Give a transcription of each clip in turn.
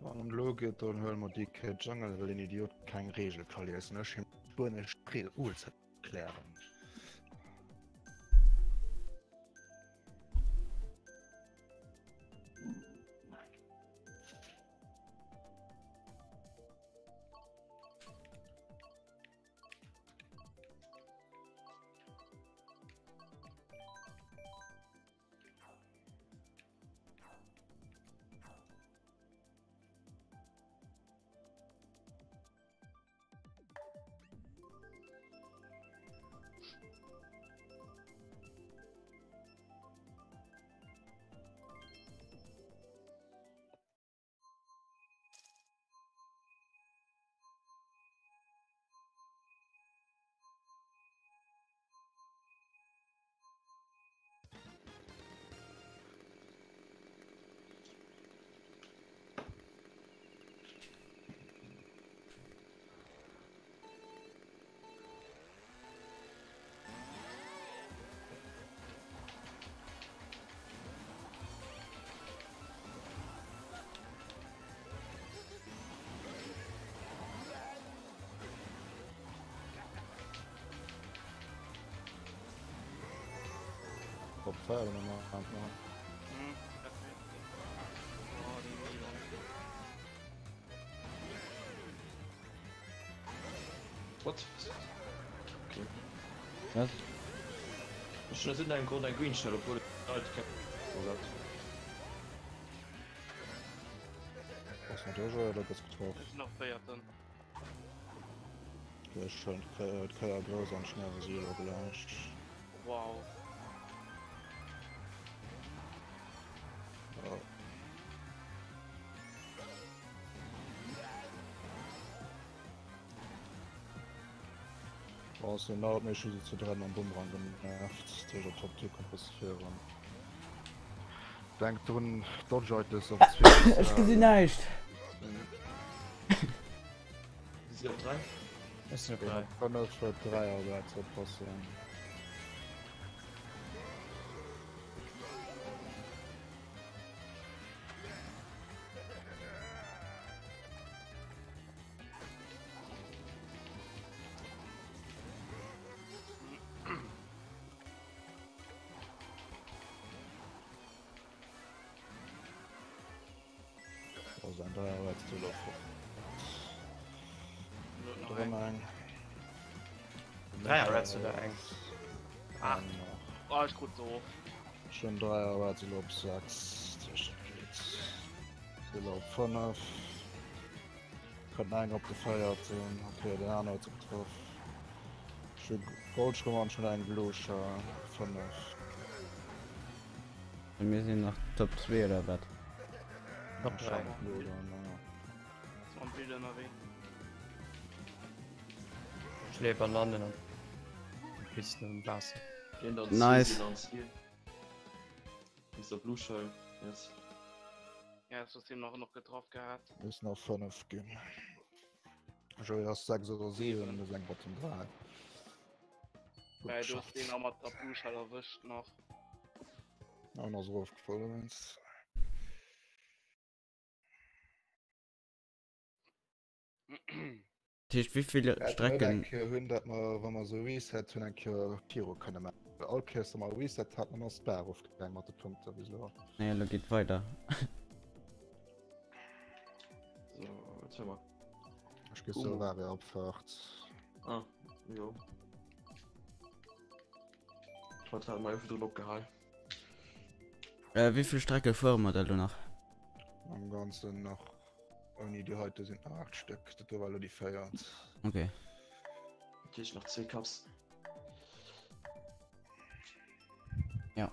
Am Loget an hëllmer Di Jungle well den Idiot kein Regel kaliersnech bune Spreel ze klären. Op Pferde an. What? Okay. Was? Schon sind ein Grund ein Greenstelle, obwohl Was man Dojo oder das getroffen? Ist noch feiert dann. Der ist schon Keier groß an schnelle Silo gelauscht. Wow. Ja. Was den Nordmesche zu drin am Bumerang genervt, der Top-Tier komposieren. Denkt drin, Dodge ist auf Ich gesehen nicht. Ist auf 3? Ist noch Ja, kann das für 3 Arbeit so passieren. Also ein 3 Arbeit zu laufen. Drin 3 Rats oder ein. Ach. Oh, ist gut so. Schon 3 Arbeit zu laufen, 6. Zu laufen 5. Kann ein auf gefeiert sein. Okay, der andere hat getroffen. Schon Goldschwimmer schon ein Bluscher 5. Wir sind noch Top 2 oder was? Top 3. Das waren Bilder noch weh. Schläfer landen und Pisten und Blasen. Nice. Mr. Blue Show. Yes. Ja, das hast du noch getroffen gehabt. Ist noch 5 gehen. Schon erst 6 oder 7, das ist ein Bottom 3. Weil du hast den auch mal Tabuschall erwischt noch. Auch noch so aufgefallen, wenn's. Wie viele Strecken? Hun dat man wann man so reset hun en Piro könne man. Okay, mal reset hat man noch Sperr aufgegangen mat de Punkte wieso. Nee, lo geht weiter. So, jetzt haben wir. Ich geh so war wer abfahrt. Ah, jo. Was hat mal für den Look gehalten? Wie viel Strecke vor wir da noch? Am ganzen noch Oni die heute sind 8 Stück, dat weil die feiert. Okay. Hier ist noch 2 Cups. Ja.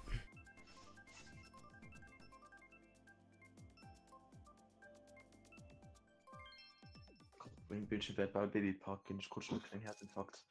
Mein Bildschirm wird bei Babypark gehen, ich kurz noch keinen Herzinfarkt.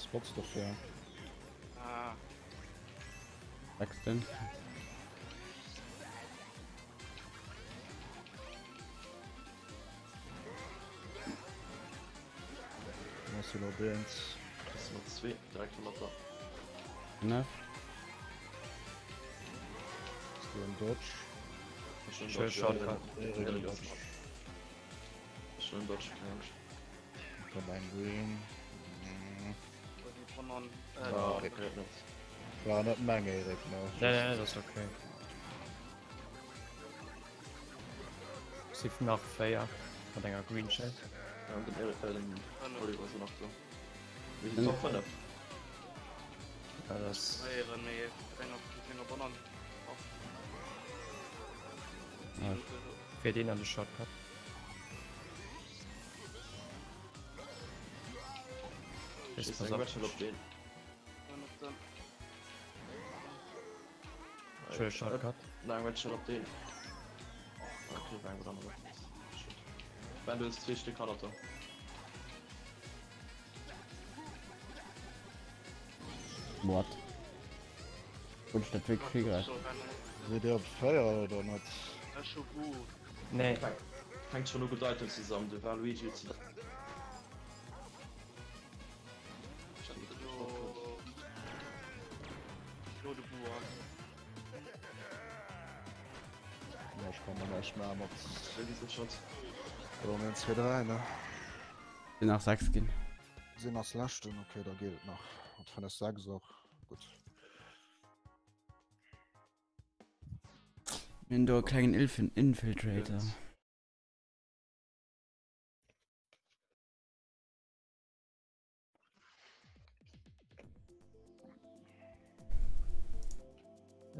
Was Spots dafür? Ah, Wechseln. Muss du noch Beans? Das sind noch 2, direkt von da. Ne? Bist du in Dodge? Schön Shortcut. Schön Dodge, keine Kann ein Green. so die von an. Ah, der kann nicht. War nicht Menge, Erik, ne? Ja, das ist okay. Sie nach Feier von einer Green Shell. Ja, und den Oliver so noch so. Wie Mhm. viel Top 5? Ja, das Eieren, nee, Finger von an. Ja. für den an den Shortcut. Ich Ist sag mal schon auf den. Schön Shortcut. Nein, wenn schon auf den. Okay, nein, gut, andere. Wenn du jetzt 2 Stück Kanada. Mord. Und statt wirklich viel gereicht. Seht ihr auf Feier oder nicht? Das ist schon gut. Nee, Hängt schon nur gut Item zusammen, der Waluigi jetzt. Jo, de Buhr. Ja, ich kann mir nicht mehr mit. Diesen Shot. Oder um den 2-3, ne? Bin nach Sachs gehen. Sie nach Slashton, okay, da geht noch. Und von der Sachs auch. Gut. Wenn du einen kleinen Infiltrator.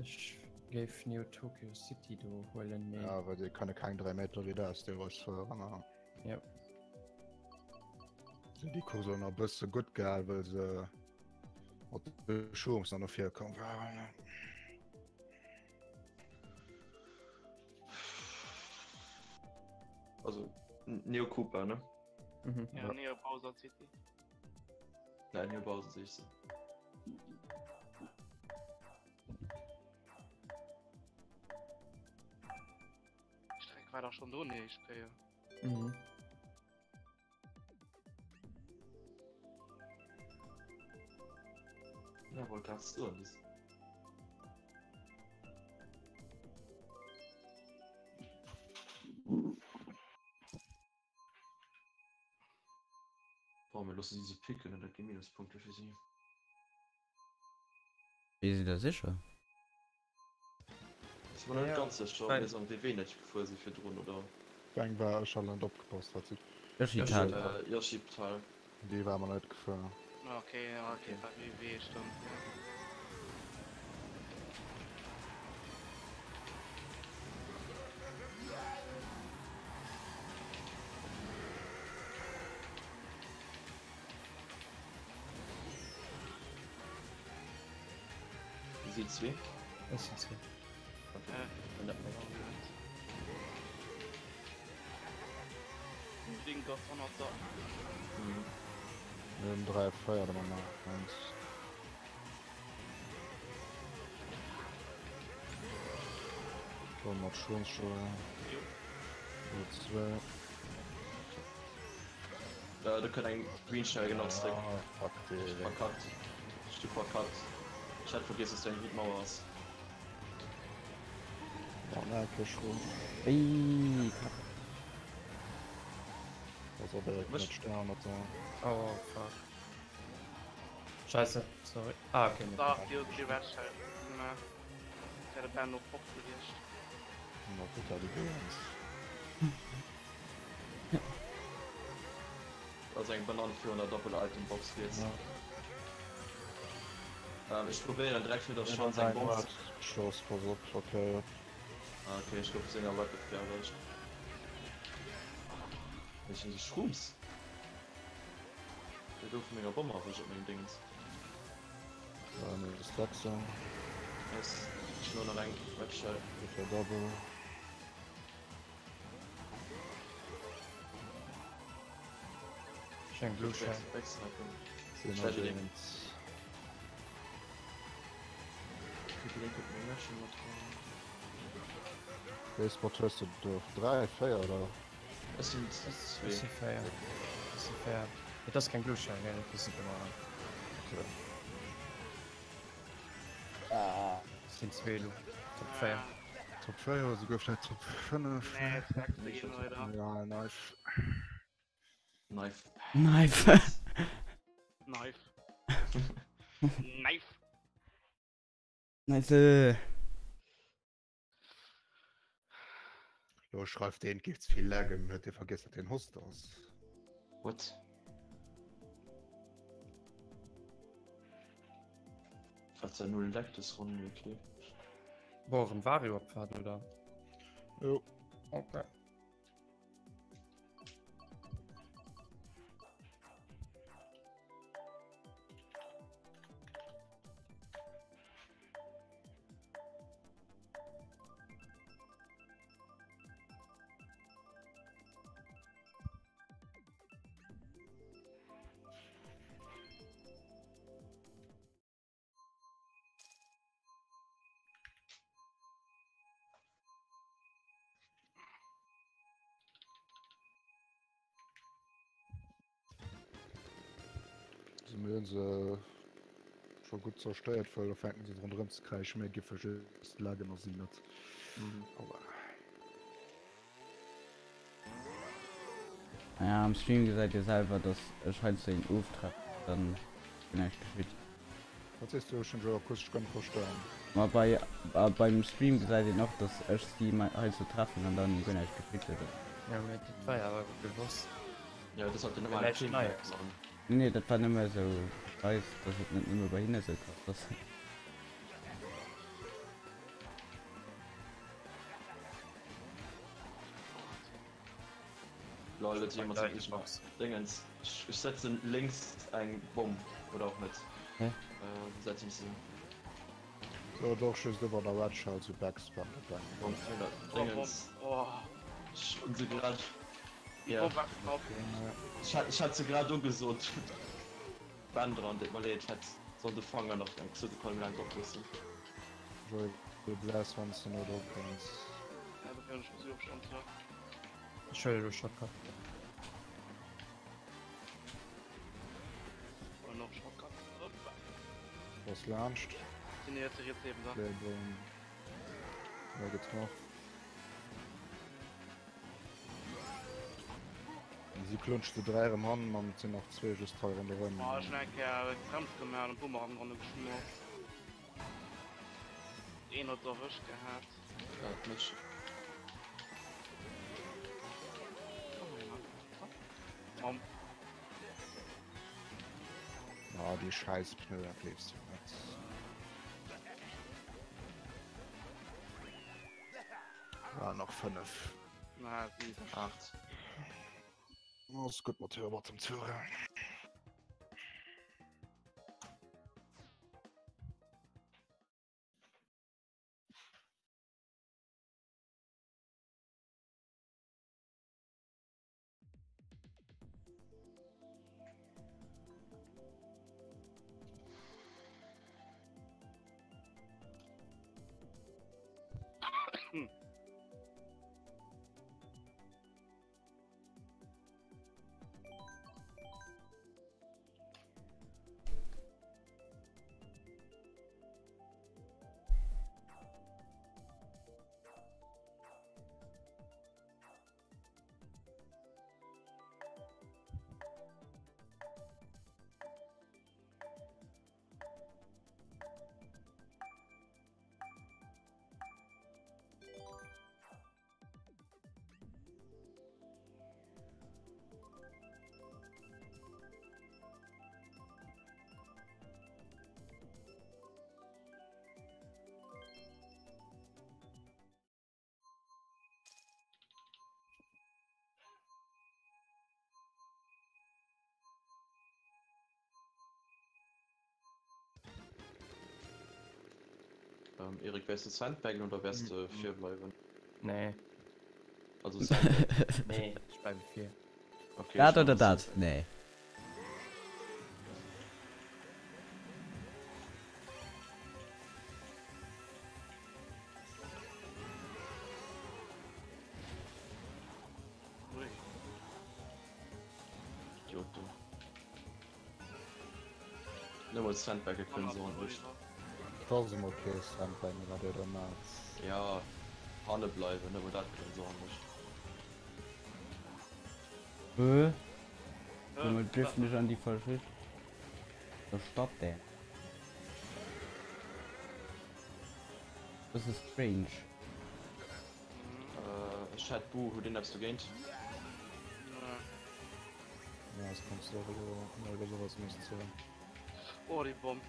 ich gave New Tokyo City do wollen mir. Ja, weil die kann kein 3 Meter wieder aus der rausfahren. Ne? Ja. Sind die Kurse noch ein bisschen gut geil, weil sie. Und die Schuhe noch 4 kommen. Also, Neo Cooper, ne? Mhm. Ja, nee, Bowser City. Nein, Neo Bowser sehe ich so. Streck war doch schon so, nee, ich spiele. Mhm. Ja, wohl kannst du das. Boah, mir lassen diese Pickel und da gehen Minuspunkte für sie. Wie sie da sicher? Das war nicht Ja, ganz sicher, nein. wir sagen WW nicht, bevor sie für drohen oder. Bang war schon land abgepasst, hat sie. Das ist Italien. Yoshi-Teil. Die war mir nicht gefahren. Okay, ja, okay, war wie stimmt. Ja. Wie sieht's wie? Das ist so. Okay. Ding davon hat er. Mhm. Neben 3 Feuer, da man noch 1. Dann noch Schwimmschuhe. Jo. 2. Da können ein Green Shell genutzt. Fuck die. Verkackt. Stück verkackt. Ich hatte vergessen, dass der Hitmauer ist. Ja, merke schon. Ey, Also direkt Was? mit Stern oder so. Oh, fuck. Scheiße, sorry. Ah, okay. Nee. Da, die Website. Na, der Band noch Bock gelöscht. Noch total die Beans. Also ein Bananen für eine Doppel-Item-Box jetzt. Ja. Ich probiere dann direkt wieder Ja, schon dann sein sein Box. Schuss versucht, okay. Okay, ich glaube, wir sind ja Leute erwischt. Ich sind die Shrooms. Wir dürfen mega Bombe erwischen mit den Dings. Dann das Wechseln. Jetzt ist nur noch ein Webshell. Für Double. Schön Blue Shell. Wechseln. Sind Ich werde den- erwähnt. Baseball testet durch 3, 4 oder? Es sind Das zwei. ist fair. Das ist fair. Ja, das ist kein Glutschein, gell? Das ist immer. Das sind zwei, du. Top fair. Top 4 oder sogar vielleicht Top 5. Nee, sagst du Nicht ihn, so. Alter. Ja, nice. Knife. Knife. Knife. Knife. Nice. Du schreibst den gibt's viel Lärge, hört ihr vergessen den Host aus. What? Falls er null leckt, ist Runde, okay. Boah, ein Vario-Abfahrt, oder? Jo. Okay. Sie mögen sie schon gut zerstört, weil da fängt sie dran zu kreischen, mehr gefische Lage noch sie nicht. Aber Ja, am Stream gesagt ihr selber, dass scheint den Auftrag dann bin ich gespielt. was ist du schon so akustisch ganz verstehen? Aber beim Stream gesagt ihr noch, dass ich die mal halt so treffen und dann bin ich gespielt. Ja, mit das war ja aber bewusst. Ja, das hat den immer Vielleicht Film neu. machen. Nee, das war nicht mehr so. Ich weiß, dass es nicht immer bei ihnen so krass ist. Leute, jemand sagt, ich mach's. Dingens. Ich setze links ein Bumm. Oder auch nicht. Hä? Setze ich sie. So, doch, schießt über der Ratschall zu Backspan. Bumm, Dingens. Oh, Und sie gerade. Ja. oh, was drauf? Ich hatte sie gerade umgesucht. Band dran, weil ich hatte so eine Fanger noch lang. So, die können lang doch wissen. So, du bläst, wenn du nur drauf kannst. Ja, du kannst mich aufschauen, klar. Entschuldigung, du Shotgun. Oder noch Shotgun. Hoppa. Was lernst? Die nähert sich jetzt eben da. Der Boom. Wer getroffen? Sie klunschte 3 im Hand, man sind noch 2 just teuer in der Räume. Oh, schnell, ja, Kampf gemacht und Bumerang runter geschmort. Noch erwischt gehabt. Ja, nicht. Ja, die scheiß Pneu erklebst du nicht. Ja, noch 5. Na, sie. 8. Oh, ist gut, Motor war zum Zuhören. Erik, wärst du Sandbagen oder wärst du 4 bleiben? Nee. Also Sandbagen. Nee, ich bleibe 4. Okay. Das ich oder mach das? Nee. Ne muss Sandberge können so nicht. Tausend okay, Sandbein, war der danach. Ja, Hanne bleiben, ne, wo das können so nicht. Junge, trifft nicht an die falsche. Da stoppt der. Das ist strange. Chatbu, wo den hast du gehend? Ja, das kannst du auch so, oder sowas nicht sein. Oh, die Bombe.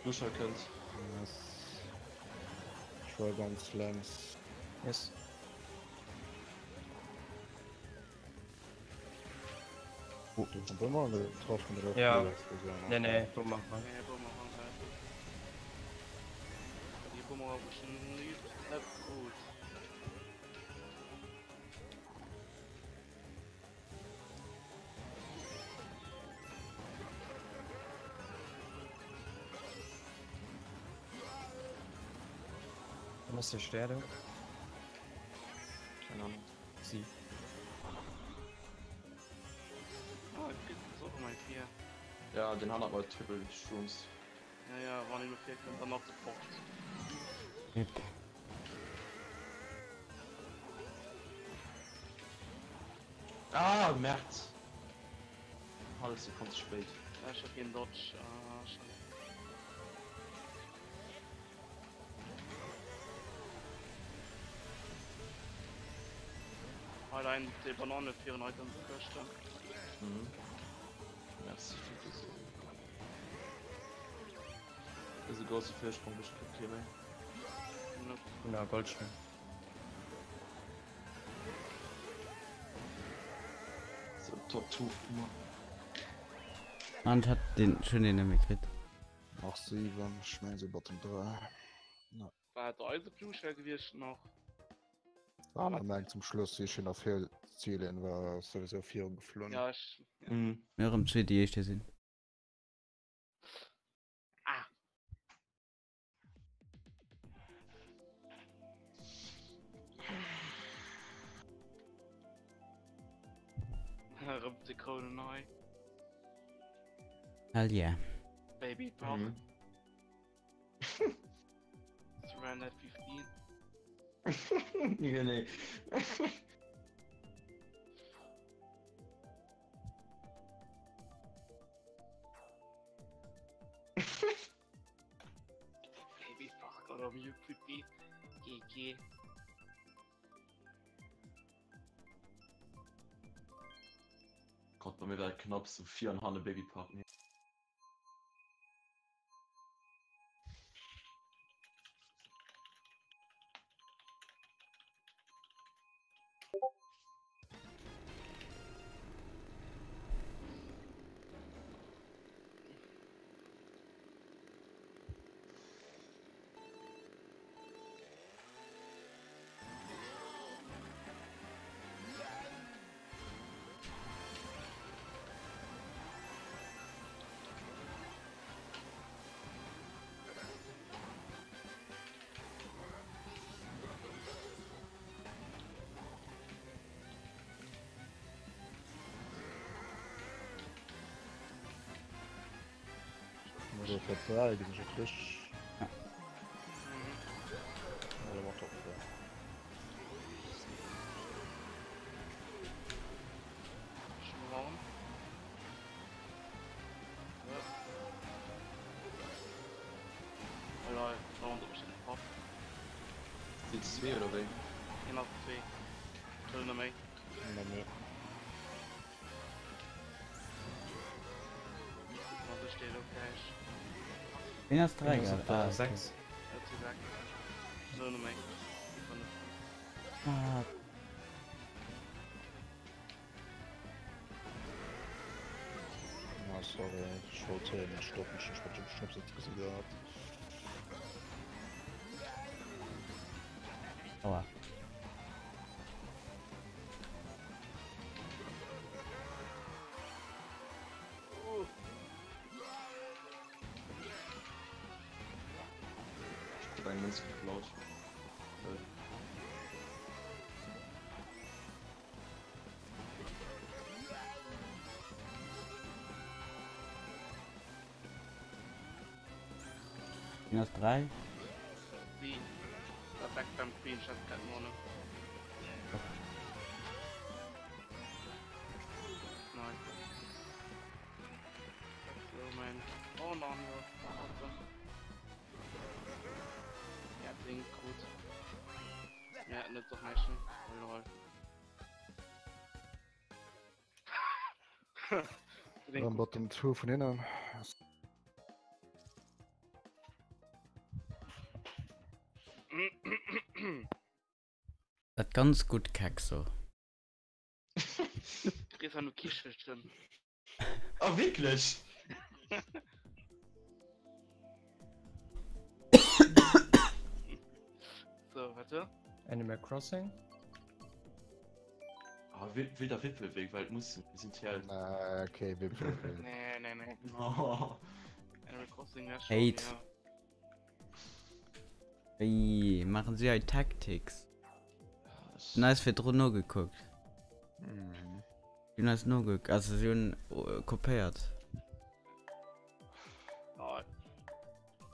Du schon könnt. Yes. Schwalband Slams. Yes. Oh, du hast immer getroffen drauf. Ja. Nee, nee, du mach mal. Nee, Bombe machen halt. Die Bombe war schon nicht gut. Was ist der Sterne? Keine Ahnung. Sie. Ah, geht so mal 4. Ja, den haben aber Triple Shrooms. Ja, ja, waren nur 4, kommt dann noch sofort. Ah, März. Alles, die kommt zu spät. Ja, ich hab hier einen Dodge. Ah, schon. Allein die Banane 4 heute am Kirsten. Mhm. Merci für das. Das ist ein großer Vorsprung, das ist okay, ne? Na, Goldstein. So, Top 2 immer. Und hat den schön in der Mikrit. Auch 7, schmecken sie Bottom 3. War der Eisenblue gewesen noch. Ah, man merkt zum Schluss, ich schon auf viel Zielen war sowieso 4 geflohen. Ja, ich. Ja. Mhm. Ja, im 2 die echte sind. Ah! Rumpt die Krone neu. Hell yeah. Baby Pop. Mhm. Surrender 15. Ja, nee. Baby Fuck oder Mute Pipi. GG. Gott, bei mir wäre knapp so 4 Hanne Baby Parken. Oder Vertrag, die sind schon frisch. Mhm. Oder macht auch Schon warm. Ja. Alter, da unten ist ein Pop. Die 2 oder wie? Genau 2. Töne mich. immer mehr. Das steht okay. Den hast 3 gehabt. Ah, okay. 6. Hört sich weg. Töne mich. Ah, Ja, sorry, ich wollte ihn stoppen, ich wollte den Schnaps jetzt gesehen gehabt. aua. Ich hab einen Münz geklaut. Minus 3. Die. Der Back beim Queen statt kein Mono. Nein. Moment. Oh no, no. Ja, Ding, gut. Ja, nicht doch nicht. Lol. Dann bottom 2 von innen. Das ganz gut kack so. Kriegst du nur Kischchen. Oh, wirklich? So, warte. Animal Crossing? Oh, wilder Wipfelweg, weil muss. Wir sind hier halt. Na, okay, wir Nee, nee, nee. Oh. Animal Crossing ja schon, Hate. ja. Wie machen sie halt Tactics? Nice wird nur geguckt. Mhm. Nice nur geguckt. Also sie haben kopiert. Oh,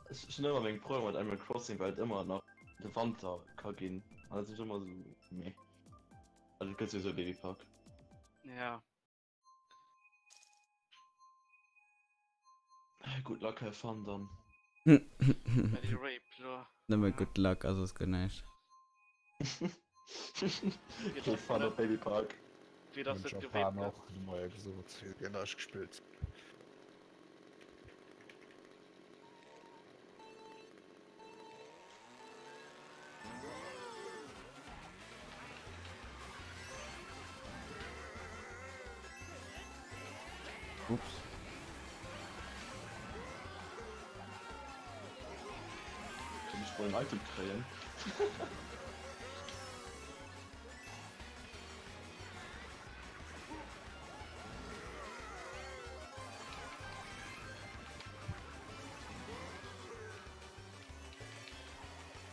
Es ist schon immer wegen Problem mit Animal Crossing, weil immer nach der Wand da kann gehen. Also ist immer so. Meh. Also kannst du so Babypark. ja. Gut, Luck have fun dann. Bei die Rape, so. Nimm good luck, also ist geneigt. Okay, fun auf Babypark. Wie das Und jetzt Japan gewählt auch mal gesucht. Genau, ich gespielt. Ups. Kann ich wohl ein Item kreieren?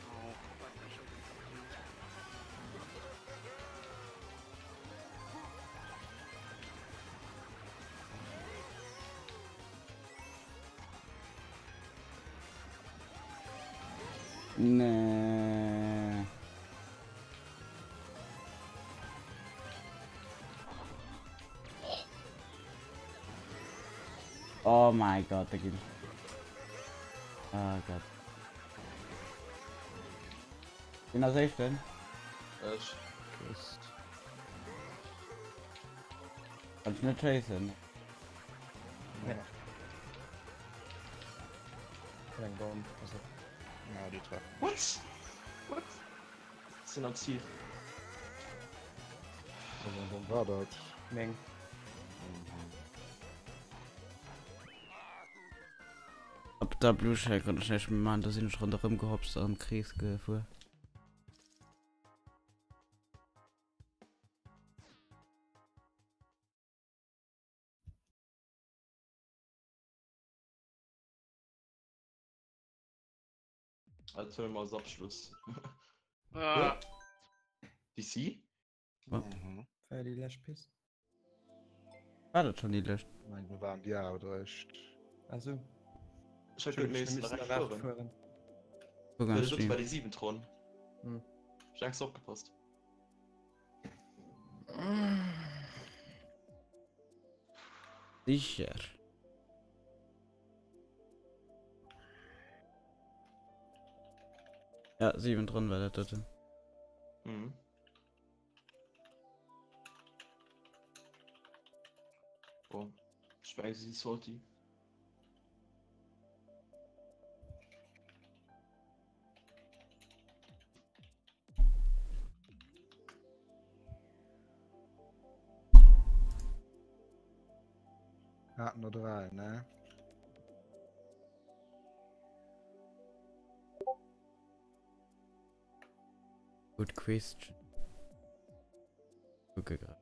Oh, weiter schon. Nee. Oh mein Gott, da gibt. Oh Gott. Bin das echt denn? Echt? Christ. Kannst du nicht chasen? Ja, Kein Baum. Also, ja, die treffen. What? What? Was ist denn am Ziel? Also, dann war das. Meng. Ab da Blue Shack und ich machen, da sind schon darum gehopst am Kriegsgefühl. Also mal als Abschluss. Ah, DC? Mhm. Für die Lash Piece. War das schon die Löscht? Ich meine, wir waren ja oder echt. Also, Ich hab schön, gehört, wir wir müssen recht danach führen. führen. So Wir ganz sind bei schlimm. den 7 Thronen. Hm. Ich hab Angst aufgepasst. Sicher. Ja, 7 drin war der dritte. Mhm. Boah. Ich weiß, sie ist salty. Hatten nur 3, ne? Good question. Okay, gerade.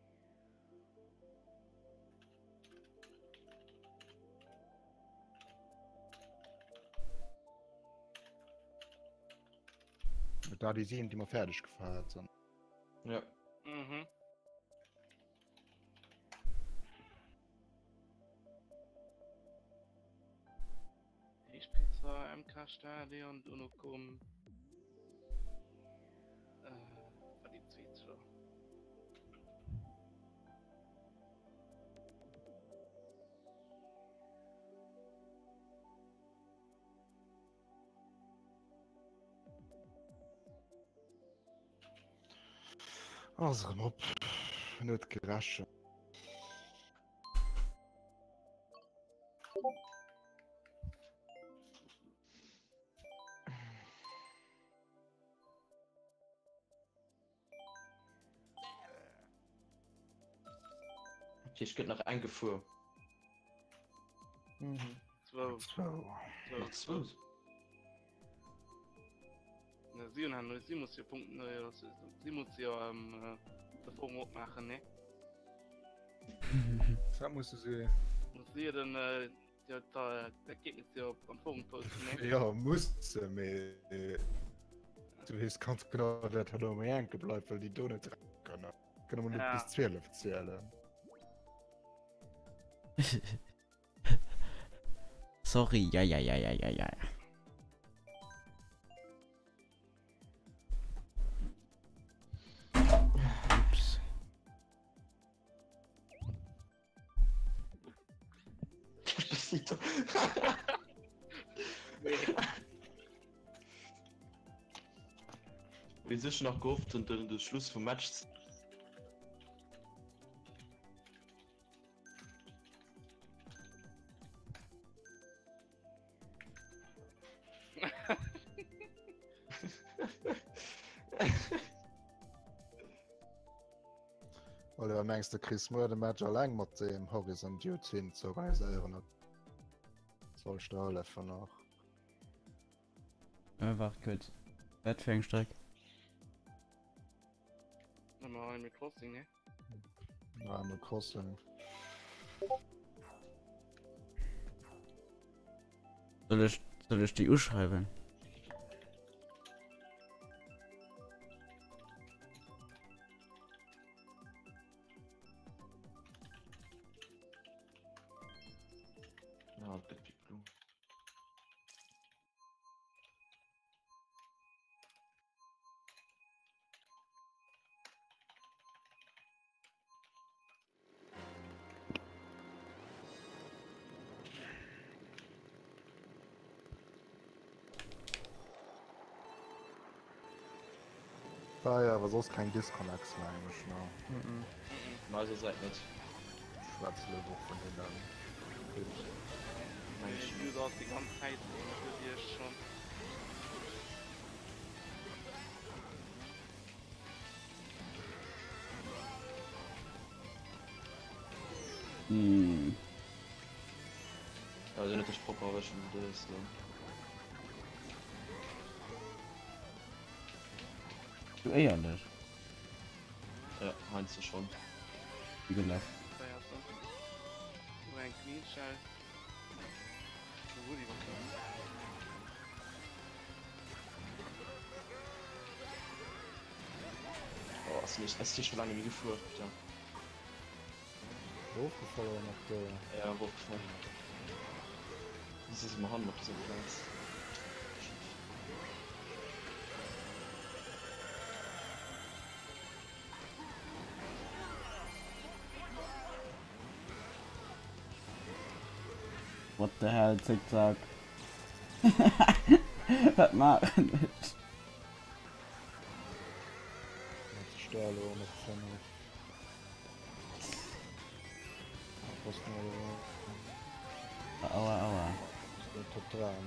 Da die 7, die wir fertig gefahren sind. Ja. mhm. Ich spiel's. Panther, MK-Stadion, Unukum. War die Zweite. Also, op net gerasche. Okay, ich geh nach eingefuhr. Mhm. 2. Noch 2. Na, sie muss ja Punkte, sie muss ja davor machen, ne? Was musst du sehen? Und sie dann, der Gegner ist ja am Punkt, ne? Ja, muss me. Du hast ganz genau, dat hat um enke bleibt, weil die do net können. Können man Ja. bis 12 zählen. Sorry, ja. Ups. Das sieht doch. Wir sind schon noch gehofft und dann der Schluss vom Match. Oder mengst du Chris Moore de Matcher lang mat dem Horizon Dude hin zo reieren soll Stahlläffer nach. Warte kurz. Wettfängstreck. Nochmal mit Crossing, ne? Ja, Crossing. Soll ich die schreiben? Ja, das ist blue. Ja, aber sonst kein Disconnect eigentlich, ne? Also seid nicht. Schwarze Löwe von den dann. Ich spiele das die ganze Zeit, für dir schon. Also nicht das proper waschen, das ist so. Du ehrlich. Ja, meinst du schon. Wie gelaufen? Da ja so. Nur ein Clean-Shell. Wo die bekommen. Oh, hast du nicht schon lange nie geführt, ja. Hochgefallen auf der. Ja, wo gefunden. Das ist mal Hand, ob das so gut ist. What the hell, Zickzack? Was machen wir? Mit Stahl ohne Pfanne. Was nur Aua. total, ja.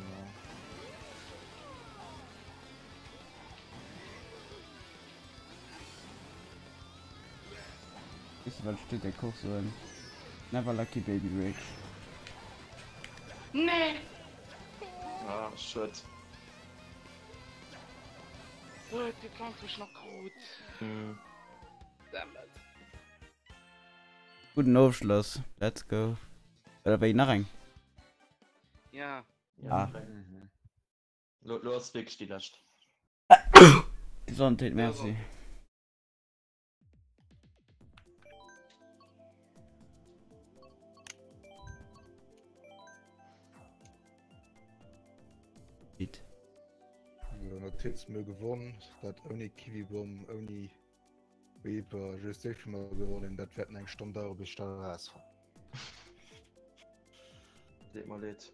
Ist was steht der Koch so ein Never Lucky Baby Rick. Nee! Ah, shit. Oh, die Pflanze ist noch gut. Hm. Dammit. Guten Aufschluss. Let's go. Oder bei nach rein. Ja. Ah. Los, wirklich die Last. Gesundheit, merci. Titsmö gewonnen, dat ohne Kiwibom, ohne Weber, just mal gewonnen, dat werden eng Stunde dauern, bis ich da raus war. Seht mal lädt.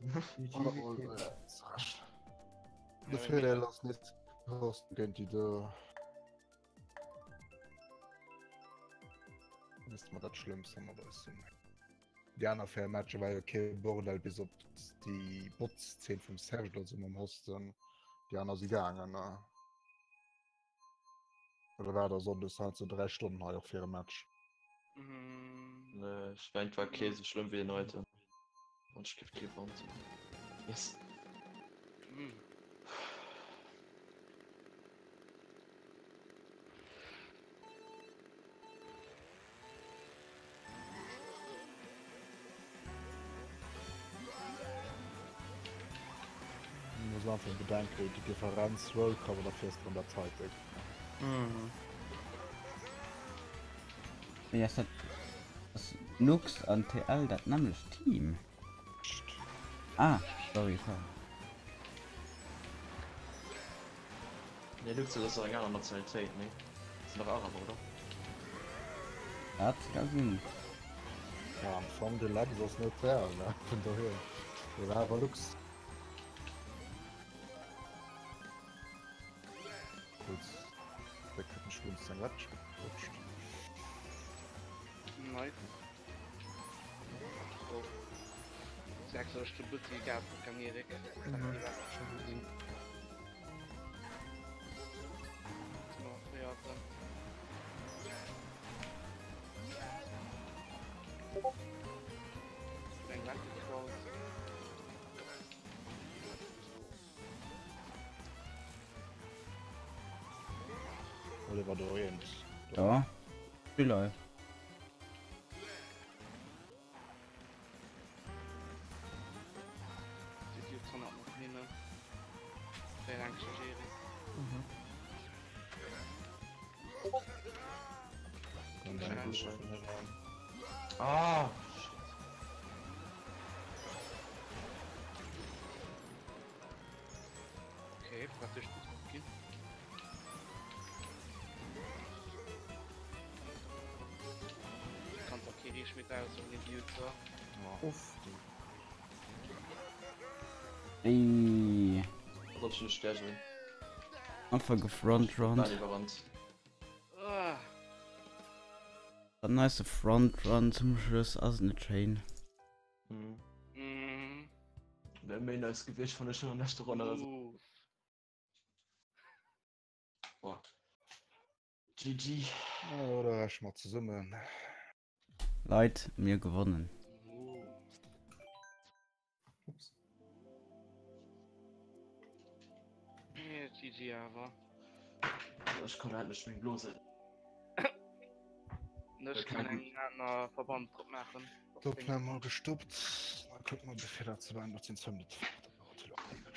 De Fehler lass nicht raus, könnt ihr da. Das ist mal das Schlimmste, aber das sind. Die anderen vier Matches war ja okay, Bordel bis auf die Bots 10 vom Serge, also man musste die anderen sind gegangen. Ne? Oder war das so, das halt so 3 Stunden auch für ein Match. Ne, ich mein, war Käse schlimm wie heute. Und ich gebe gewonnen. Yes. Ich muss einfach bedenken, die Differenz World Cup oder fest von der Zeit. Ja, das Nux an TL, das nämlich Team. Ah, sorry. Ne, du das eine andere Nationalität, ne? Das sind doch Araber, oder? Hat Sinn. Ja, am Anfang der Lab ist das neutral, ne? Von daher. Der war aber Lux. Kurz. Der könnte nicht schlimm sein, Quatsch. Nein. So. 6 Stunden gab kann ich weg. Oliver Dorient. Ja. Spieler. Ah! Okay, praktisch gut gehen. Kannst auch hier mit so ein Idiot so. Uff. Ey. Das ist schon Stärke. Einfach gefront run. Nein, überrannt. Ah, Dann nice Front run zum Schluss aus eine Train. Der Main als Gewicht von der schönen nächste Runde. Also. Boah. GG. Oder ich mal zusammen. Leute, mir gewonnen. Ups. Ja, GG aber. Ich kann halt nicht mehr bloß. Ich kann einen anderen Verband machen. Doppel mal gestoppt. Dann gucken wir, wie viel dazu waren, was sind 200.